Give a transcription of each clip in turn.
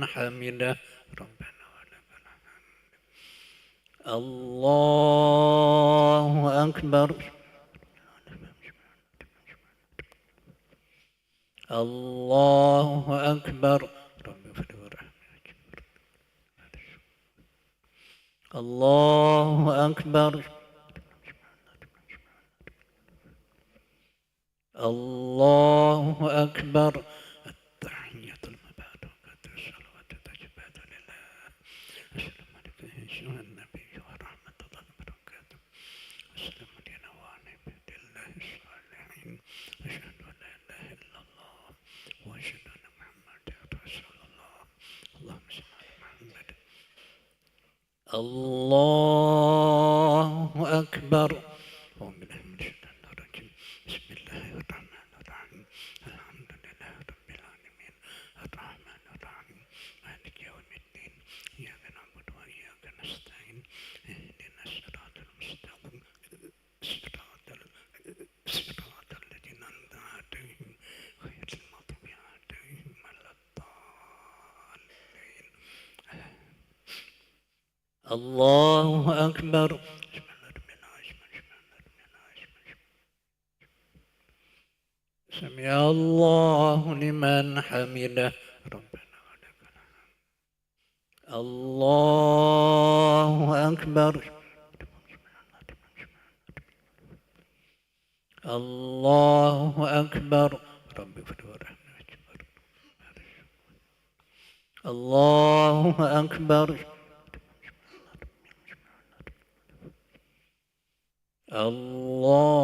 حمده ربنا ولك الحمد. الله أكبر. الله أكبر. رب اغفر وارحمنا. الله أكبر. الله أكبر. التحية المباركة الصلوات الطيبات لله. السلام عليك أيها النبي ورحمة الله وبركاته. السلام علينا وعلى عباد الله الصالحين. أشهد أن لا إله إلا الله وأشهد أن محمدا رسول الله. اللهم صل على محمد. الله أكبر. أعوذ بالله من الشيطان الرجيم. بسم الله الرحمن الرحيم. الحمد لله رب العالمين الرحمن الرحيم مالك يوم الدين. إياك نعبد وإياك نستعين. اهدنا الصراط المستقيم صراط الذين أنعمت عليهم غير المغضوب عليهم ولا الضالين. الله أكبر. سمع الله لمن حمده ربنا ولك الحمد. الله أكبر. الله أكبر. رب اغفر وارحمنا. الله أكبر.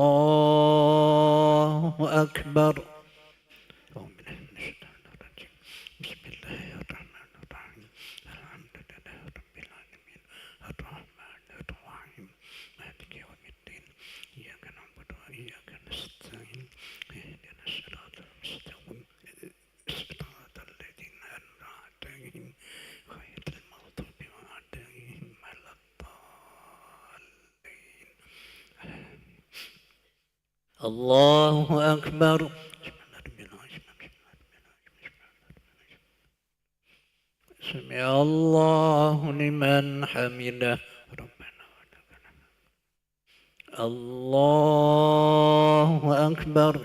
الله أكبر. أعوذ بالله من الشيطان الرجيم. بسم الله الرحمن الرحيم. الحمد لله رب العالمين الرحمن الرحيم مالك يوم الدين. إياك نعبد وإياك نستعين. اهدنا الصراط المستقيم صراط الذين أنعمت عليهم غير المغضوب عليهم ولا الضالين. الله أكبر. سمع الله لمن حمده ربنا ولك الحمد. الله أكبر.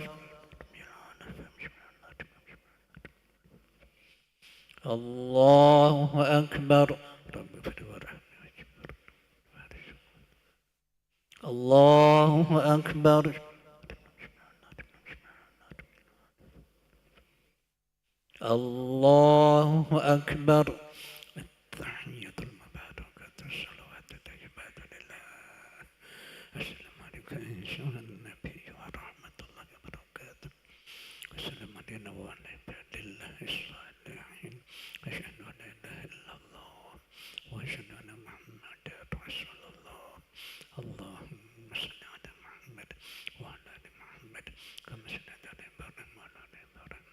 الله أكبر. رب اغفر وارحمنا. الله أكبر. الله أكبر. التحية المباركة الصلوات الطيبات لله. السلام عليك أيها النبي ورحمة الله وبركاته. السلام علينا وعلى عباد الله الصالحين. أشهد أن لا إله إلا الله وأشهد أن محمدا رسول الله. اللهم صل على محمد وعلى آل محمد كما صليت على إبراهيم وعلى آل إبراهيم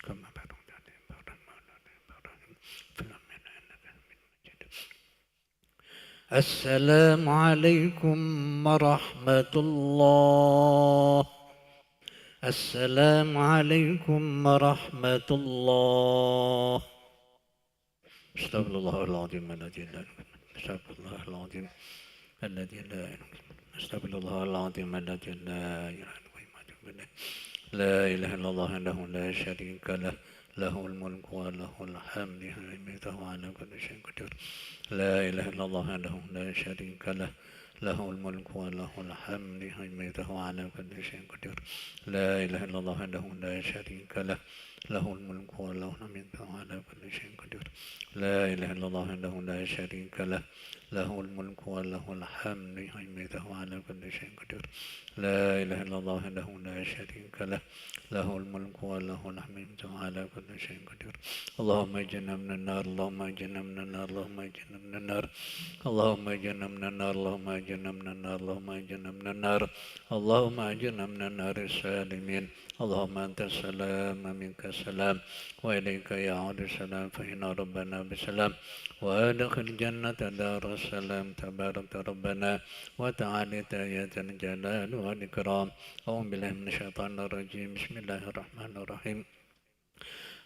كما باركت على إبراهيم وعلى آل إبراهيم في العالمين إنك حميد مجيد. السلام عليكم ورحمة الله. السلام عليكم ورحمة الله. استغفر الله العظيم الذي لا استغفر الله العظيم الذي لا استغفر الله العظيم الذي لا إله إلا هو. لا إله إلا الله وحده لا شريك له له الملك وله الحمد يميته على كل شيء قدير. لا إله إلا الله وحده لا شريك له له الملك وله الحمد يميته على كل شيء قدير. لا إله إلا الله وحده لا شريك له له الملك وله الحمد على كل شيء قدير. لا إله إلا الله وحده لا شريك له له الملك وله الحمد يميته على كل شيء قدير. لا إله إلا الله وحده لا شريك له له الملك وله الحمد على كل شيء قدير. اللهم اجعلنا من النار. اللهم اجعلنا من النار. اللهم اجعلنا من النار. اللهم اجعلنا من النار. اللهم اجعلنا من النار. اللهم اجعلنا من النار. اللهم اجعلنا من النار السالمين. اللهم أنت السلام منك السلام وإليك يعود السلام فإن ربنا بسلام وأدخل الجنة دار السلام تبارك ربنا وتعالى يا ذا الجلال والإكرام. أعوذ بالله من الشيطان الرجيم. بسم الله الرحمن الرحيم.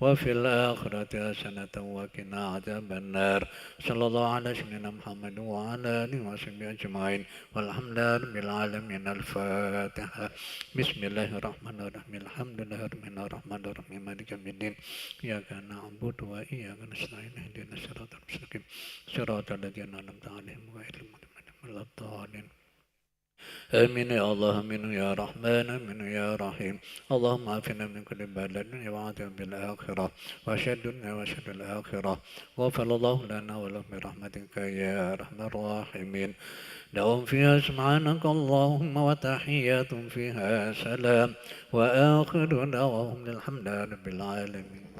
وفي الآخرة حسنة وقنا عذاب النار صلى الله على سيدنا محمد وعلى آله وصحبه أجمعين والحمد لله رب العالمين. الفاتحة. بسم الله الرحمن الرحيم. الحمد لله رب الرحمن الرحيم مالك يوم الدين إياك نعبد وإياك نستعين اهدنا الصراط المستقيم صراط الذين أنعمت عليهم غير المغضوب عليهم ولا الضالين. آمين يا الله، آمين يا رحمن، آمين يا رحيم. اللهم عافنا من كل بلد وعافنا بالآخرة وشر الدنيا وشر الآخرة. غفر الله لنا ولهم برحمتك يا أرحم الراحمين. لهم فيها سبحانك اللهم وتحيات فيها سلام وآخر دعواهم الحمد لله رب العالمين.